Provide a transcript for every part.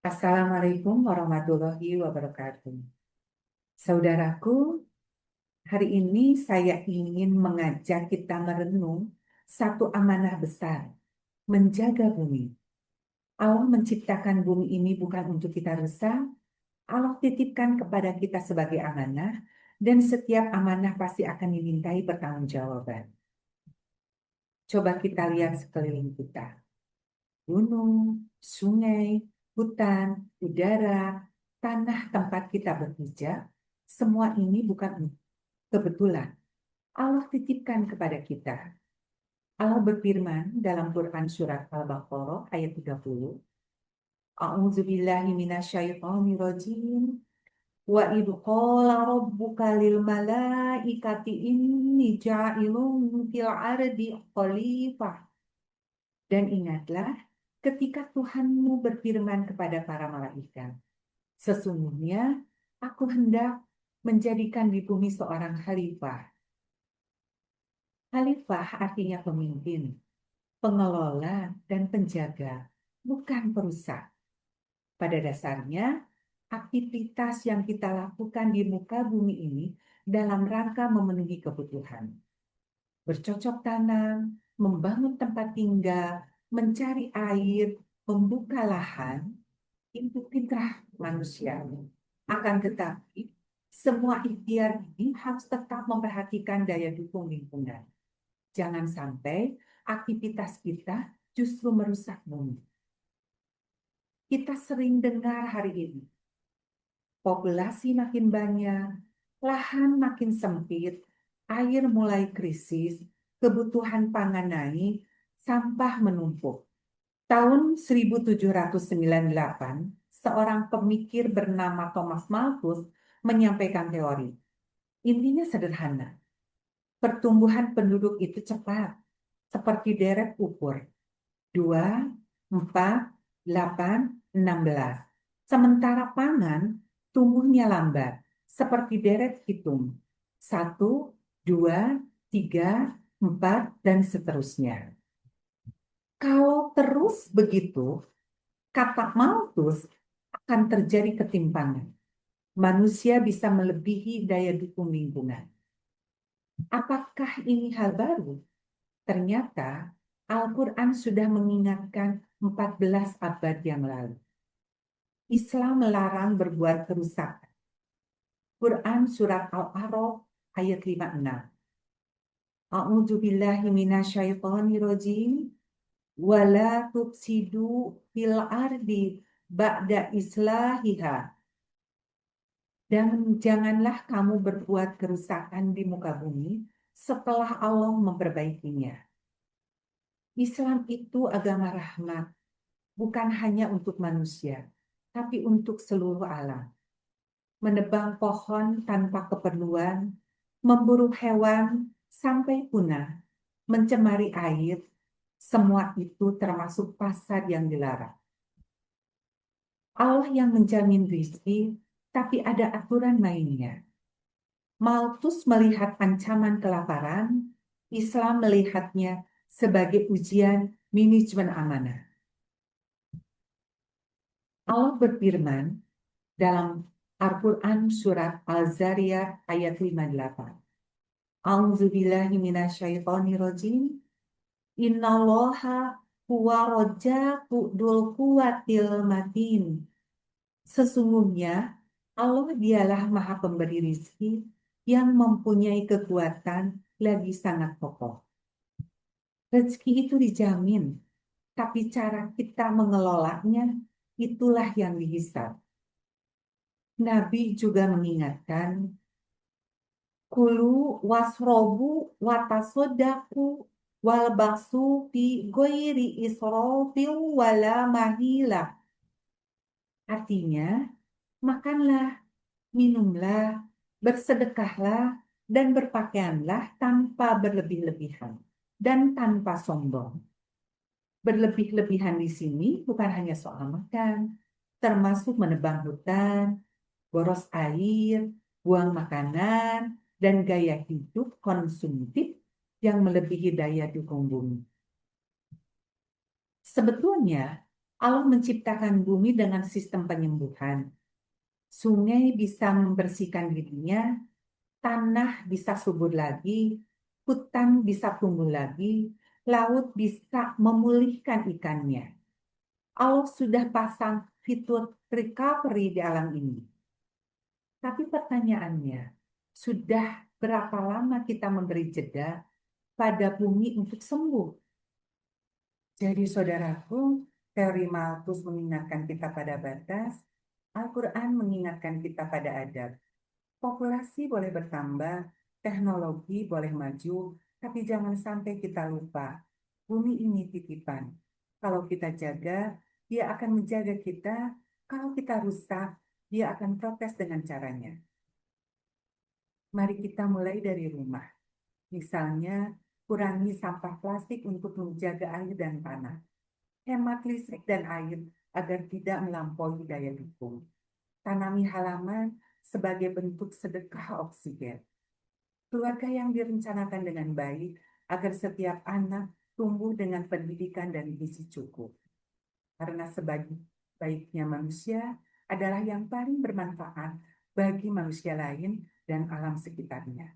Assalamualaikum warahmatullahi wabarakatuh. Saudaraku, hari ini saya ingin mengajak kita merenung satu amanah besar, menjaga bumi. Allah menciptakan bumi ini bukan untuk kita rusak, Allah titipkan kepada kita sebagai amanah, dan setiap amanah pasti akan dimintai pertanggungjawaban. Coba kita lihat sekeliling kita. Gunung, sungai, hutan, udara, tanah tempat kita berpijak, semua ini bukan kebetulan. Allah titipkan kepada kita. Allah berfirman dalam Quran surat Al-Baqarah ayat 30. A'udzu billahi minasyaitonir rajim. Wa idh qala rabbuka lil malaikati inni ja'ilun fil ardi khalifah. Dan ingatlah ketika Tuhanmu berfirman kepada para malaikat, sesungguhnya aku hendak menjadikan di bumi seorang khalifah. Khalifah artinya pemimpin, pengelola, dan penjaga, bukan perusak. Pada dasarnya, aktivitas yang kita lakukan di muka bumi ini dalam rangka memenuhi kebutuhan. Bercocok tanam, membangun tempat tinggal, mencari air, membuka lahan, itu fitrah manusia. Akan tetapi, semua ikhtiar ini harus tetap memperhatikan daya dukung lingkungan. Jangan sampai aktivitas kita justru merusak bumi. Kita sering dengar hari ini, populasi makin banyak, lahan makin sempit, air mulai krisis, kebutuhan pangan naik, sampah menumpuk. Tahun 1798, seorang pemikir bernama Thomas Malthus menyampaikan teori. Intinya sederhana, pertumbuhan penduduk itu cepat, seperti deret ukur, 2, 4, 8, 16. Sementara pangan tumbuhnya lambat, seperti deret hitung, 1, 2, 3, 4, dan seterusnya. Kalau terus begitu, kata Malthus, akan terjadi ketimpangan. Manusia bisa melebihi daya dukung lingkungan. Apakah ini hal baru? Ternyata Al-Quran sudah mengingatkan 14 abad yang lalu. Islam melarang berbuat kerusakan. Quran surat Al-A'raf ayat 56. A'udzu billahi minasyaitonir rajim. Wala tufsidu fil ardi ba'da islahiha. Dan janganlah kamu berbuat kerusakan di muka bumi setelah Allah memperbaikinya. Islam itu agama rahmat, bukan hanya untuk manusia, tapi untuk seluruh alam. Menebang pohon tanpa keperluan, memburu hewan sampai punah, mencemari air, semua itu termasuk pasar yang dilarang. Allah yang menjamin rizki, tapi ada aturan mainnya. Malthus melihat ancaman kelaparan, Islam melihatnya sebagai ujian manajemen amanah. Allah berfirman dalam Al-Quran surat Al-Zariyat ayat 58. A'udzubillahi minasyaitonirrajim. Innallaha huwa razzaqul quwwatil matin. Sesungguhnya Allah dialah Maha Pemberi rizki yang mempunyai kekuatan lagi sangat kokoh. Rezeki itu dijamin, tapi cara kita mengelolanya itulah yang dihisab. Nabi juga mengingatkan, kulu wasrobu watasodaku walbasu fi goiri isrofil wala mahila. Artinya, makanlah, minumlah, bersedekahlah, dan berpakaianlah tanpa berlebih-lebihan dan tanpa sombong. Berlebih-lebihan di sini bukan hanya soal makan, termasuk menebang hutan, boros air, buang makanan, dan gaya hidup konsumtif yang melebihi daya dukung bumi. Sebetulnya Allah menciptakan bumi dengan sistem penyembuhan. Sungai bisa membersihkan dirinya, tanah bisa subur lagi, hutan bisa tumbuh lagi, laut bisa memulihkan ikannya. Allah sudah pasang fitur recovery di alam ini. Tapi pertanyaannya, sudah berapa lama kita memberi jeda pada bumi untuk sembuh? Jadi saudaraku, teori Malthus mengingatkan kita pada batas, Al-Quran mengingatkan kita pada adab. Populasi boleh bertambah, teknologi boleh maju, tapi jangan sampai kita lupa. Bumi ini titipan. Kalau kita jaga, dia akan menjaga kita. Kalau kita rusak, dia akan protes dengan caranya. Mari kita mulai dari rumah. Misalnya, kurangi sampah plastik untuk menjaga air dan tanah. Hemat listrik dan air agar tidak melampaui daya dukung. Tanami halaman sebagai bentuk sedekah oksigen. Keluarga yang direncanakan dengan baik agar setiap anak tumbuh dengan pendidikan dan gizi cukup. Karena sebaik-baiknya manusia adalah yang paling bermanfaat bagi manusia lain dan alam sekitarnya.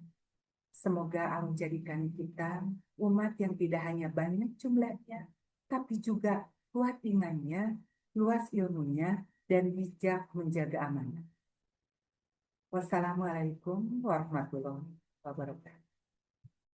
Semoga Allah jadikan kita umat yang tidak hanya banyak jumlahnya, tapi juga kuat imannya, luas ilmunya, dan bijak menjaga amanah. Wassalamualaikum warahmatullahi wabarakatuh.